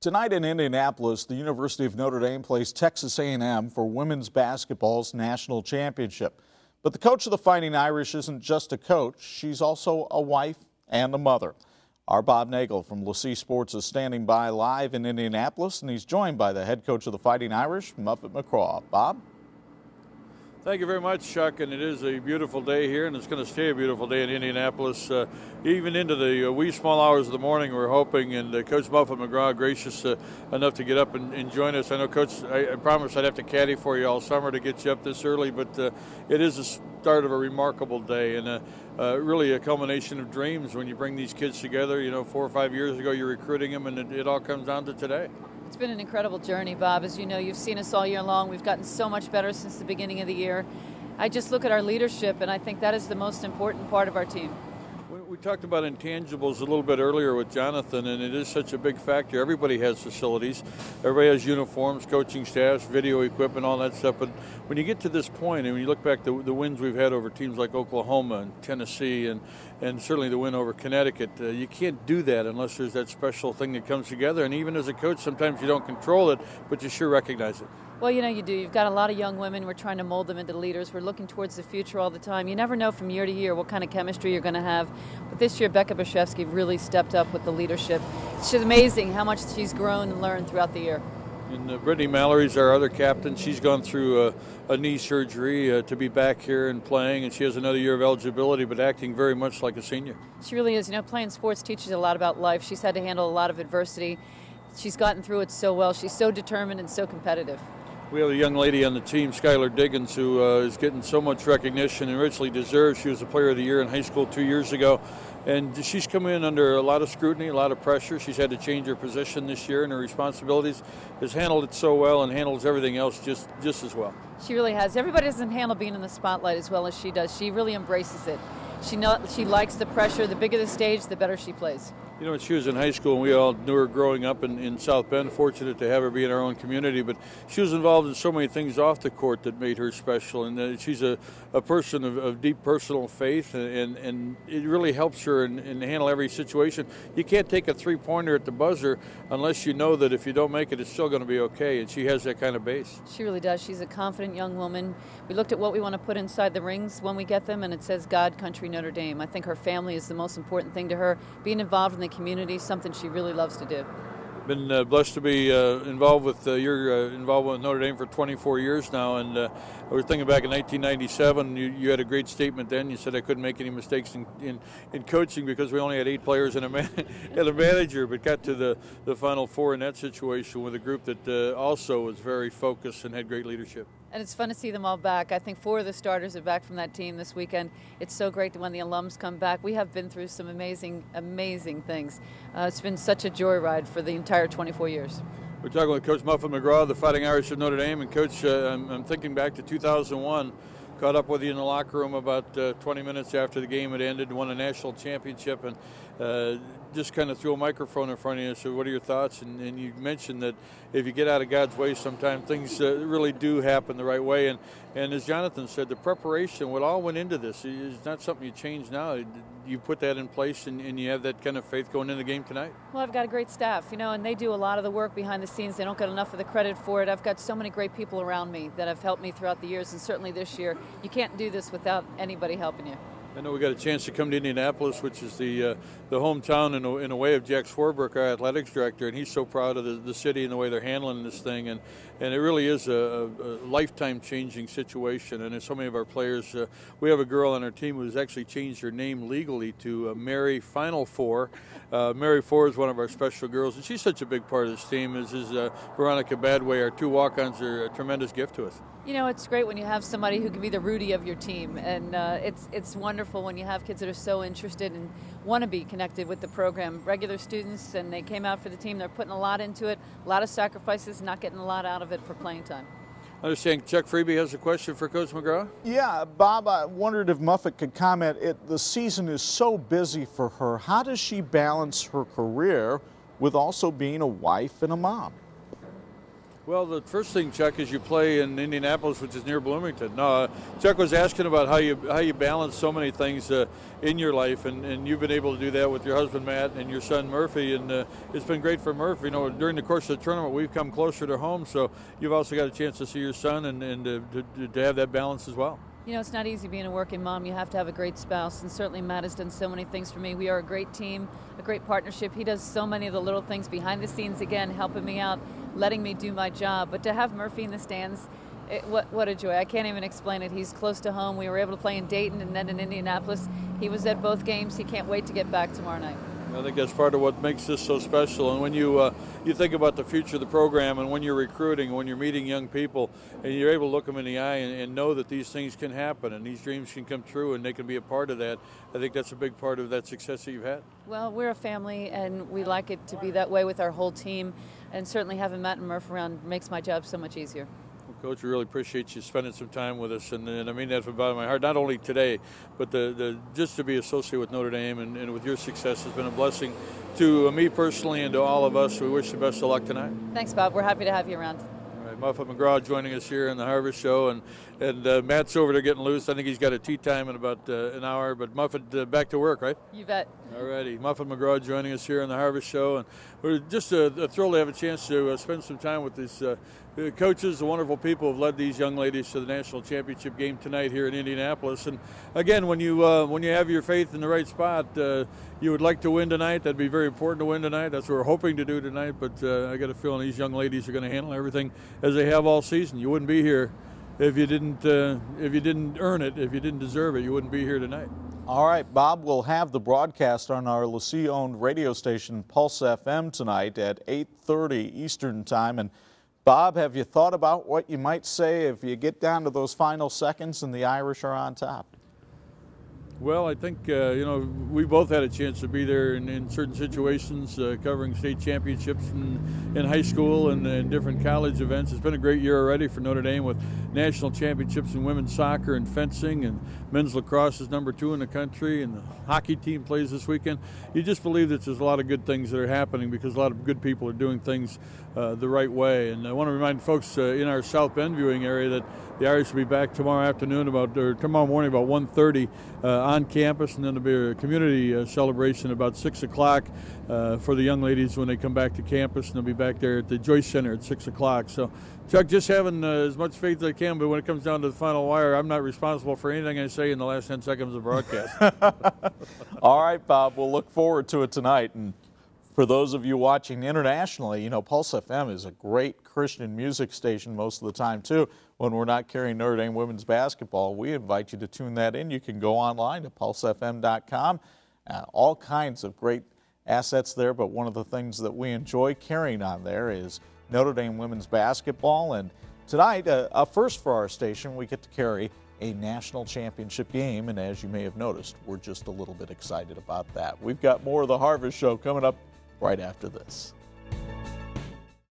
Tonight in Indianapolis, the University of Notre Dame plays Texas A&M for women's basketball's national championship. But the coach of the Fighting Irish isn't just a coach, she's also a wife and a mother. Our Bob Nagle from LaCie Sports is standing by live in Indianapolis, and he's joined by the head coach of the Fighting Irish, Muffet McGraw. Bob? Thank you very much, Chuck, and it is a beautiful day here, and it's going to stay a beautiful day in Indianapolis. Even into the wee small hours of the morning, we're hoping, and Coach Muffet McGraw gracious enough to get up and join us. I know, Coach, I promised I'd have to caddy for you all summer to get you up this early, but it is the start of a remarkable day, and really a culmination of dreams when you bring these kids together. You know, 4 or 5 years ago, you're recruiting them, and it all comes down to today. It's been an incredible journey, Bob. As you know, you've seen us all year long. We've gotten so much better since the beginning of the year. I just look at our leadership, and I think that is the most important part of our team. We talked about intangibles a little bit earlier with Jonathan, and it is such a big factor. Everybody has facilities. Everybody has uniforms, coaching staffs, video equipment, all that stuff. But when you get to this point, and when you look back to the wins we've had over teams like Oklahoma and Tennessee and certainly the win over Connecticut, you can't do that unless there's that special thing that comes together. And even as a coach, sometimes you don't control it, but you sure recognize it. Well, you know you do. You've got a lot of young women. We're trying to mold them into leaders. We're looking towards the future all the time. You never know from year to year what kind of chemistry you're going to have. But this year, Becca Brzezowski really stepped up with the leadership. It's just amazing how much she's grown and learned throughout the year. And Brittany Mallory's our other captain. She's gone through a knee surgery to be back here and playing, and she has another year of eligibility, but acting very much like a senior. She really is. You know, playing sports teaches a lot about life. She's had to handle a lot of adversity. She's gotten through it so well. She's so determined and so competitive. We have a young lady on the team, Skylar Diggins, who is getting so much recognition and richly deserved. She was the player of the year in high school 2 years ago. And she's come in under a lot of scrutiny, a lot of pressure. She's had to change her position this year and her responsibilities. Has handled it so well and handles everything else just as well. She really has. Everybody doesn't handle being in the spotlight as well as she does. She really embraces it. She likes the pressure. The bigger the stage, the better she plays. You know, she was in high school, and we all knew her growing up in South Bend, fortunate to have her be in our own community, but she was involved in so many things off the court that made her special, and she's a person of deep personal faith, and it really helps her in handle every situation. You can't take a three-pointer at the buzzer unless you know that if you don't make it, it's still going to be okay, and she has that kind of base. She really does. She's a confident young woman. We looked at what we want to put inside the rings when we get them, and it says God, Country, Notre Dame. I think her family is the most important thing to her. Being involved in the community, something she really loves to do. Been blessed to be involved with your involvement with Notre Dame for 24 years now, and I was thinking back in 1997, you had a great statement then. You said I couldn't make any mistakes in coaching because we only had 8 players and a manager, but got to the Final Four in that situation with a group that also was very focused and had great leadership. And it's fun to see them all back. I think 4 of the starters are back from that team this weekend. It's so great when the alums come back. We have been through some amazing, amazing things. It's been such a joyride for the entire 24 years. We're talking with Coach Muffet McGraw, the Fighting Irish of Notre Dame. And Coach, I'm thinking back to 2001. Caught up with you in the locker room about 20 minutes after the game had ended, won a national championship, and just kind of threw a microphone in front of you and said, what are your thoughts? And you mentioned that if you get out of God's way, sometimes things really do happen the right way. And as Jonathan said, the preparation, what all went into this, is not something you change now. You put that in place, and you have that kind of faith going into the game tonight? Well, I've got a great staff, you know, and they do a lot of the work behind the scenes. They don't get enough of the credit for it. I've got so many great people around me that have helped me throughout the years, and certainly this year. You can't do this without anybody helping you. I know we got a chance to come to Indianapolis, which is the hometown in a way of Jack Swarbrick, our athletics director, and he's so proud of the city and the way they're handling this thing, and it really is a lifetime-changing situation. And as so many of our players, we have a girl on our team who's actually changed her name legally to Mary Final Four. Mary Four is one of our special girls, and she's such a big part of this team, as is Veronica Badway. Our 2 walk-ons are a tremendous gift to us. You know, it's great when you have somebody who can be the Rudy of your team, and it's wonderful when you have kids that are so interested and want to be connected with the program. Regular students, and they came out for the team. They're putting a lot into it, a lot of sacrifices, not getting a lot out of it for playing time. I understand Chuck Freeby has a question for Coach McGraw. Yeah, Bob, I wondered if Muffet could comment. The season is so busy for her. How does she balance her career with also being a wife and a mom? Well, the first thing, Chuck, is you play in Indianapolis, which is near Bloomington. No, Chuck was asking about how you balance so many things in your life, and you've been able to do that with your husband Matt and your son Murphy, and it's been great for Murphy. You know, during the course of the tournament, we've come closer to home, so you've also got a chance to see your son and to have that balance as well. You know, it's not easy being a working mom. You have to have a great spouse, and certainly Matt has done so many things for me. We are a great team, a great partnership. He does so many of the little things behind the scenes, again, helping me out, letting me do my job. But to have Murphy in the stands, what a joy. I can't even explain it. He's close to home. We were able to play in Dayton and then in Indianapolis. He was at both games. He can't wait to get back tomorrow night. I think that's part of what makes this so special. And when you think about the future of the program, and when you're recruiting, when you're meeting young people, and you're able to look them in the eye and know that these things can happen and these dreams can come true and they can be a part of that, I think that's a big part of that success that you've had. Well, we're a family, and we like it to be that way with our whole team. And certainly having Matt and Murph around makes my job so much easier. Coach, we really appreciate you spending some time with us, and I mean that from the bottom of my heart, not only today, but just to be associated with Notre Dame and with your success has been a blessing to me personally and to all of us. We wish you best of luck tonight. Thanks, Bob. We're happy to have you around. All right, Muffet McGraw joining us here in the Harvest Show, and Matt's over there getting loose. I think he's got a tea time in about an hour, but Muffet back to work, right? You bet. All righty, Muffet McGraw joining us here on the Harvest Show, and we're just thrilled to have a chance to spend some time with these coaches, the wonderful people who have led these young ladies to the national championship game tonight here in Indianapolis. And again, when you have your faith in the right spot, you would like to win tonight. That'd be very important to win tonight. That's what we're hoping to do tonight. But I got a feeling these young ladies are going to handle everything as they have all season. You wouldn't be here if you didn't earn it, if you didn't deserve it. You wouldn't be here tonight. All right, Bob, we'll have the broadcast on our LaCie-owned radio station, Pulse FM, tonight at 8:30 Eastern Time. And Bob, have you thought about what you might say if you get down to those final seconds and the Irish are on top? Well, I think, we both had a chance to be there in certain situations, covering state championships in high school and different college events. It's been a great year already for Notre Dame with national championships in women's soccer and fencing, and men's lacrosse is #2 in the country, and the hockey team plays this weekend. You just believe that there's a lot of good things that are happening because a lot of good people are doing things the right way. And I want to remind folks in our South Bend viewing area that the Irish will be back tomorrow morning about 1:30 on campus, and then there'll be a community celebration about 6 o'clock for the young ladies when they come back to campus, and they'll be back there at the Joyce Center at 6 o'clock. So, Chuck, just having as much faith as I can, but when it comes down to the final wire, I'm not responsible for anything I say in the last 10 seconds of the broadcast. All right, Bob, we'll look forward to it tonight. And for those of you watching internationally, Pulse FM is a great Christian music station most of the time, too. When we're not carrying Notre Dame women's basketball, we invite you to tune that in. You can go online to pulsefm.com. All kinds of great assets there, but one of the things that we enjoy carrying on there is Notre Dame women's basketball. And tonight, a first for our station, we get to carry a national championship game. And as you may have noticed, we're just a little bit excited about that. We've got more of the Harvest Show coming up right after this.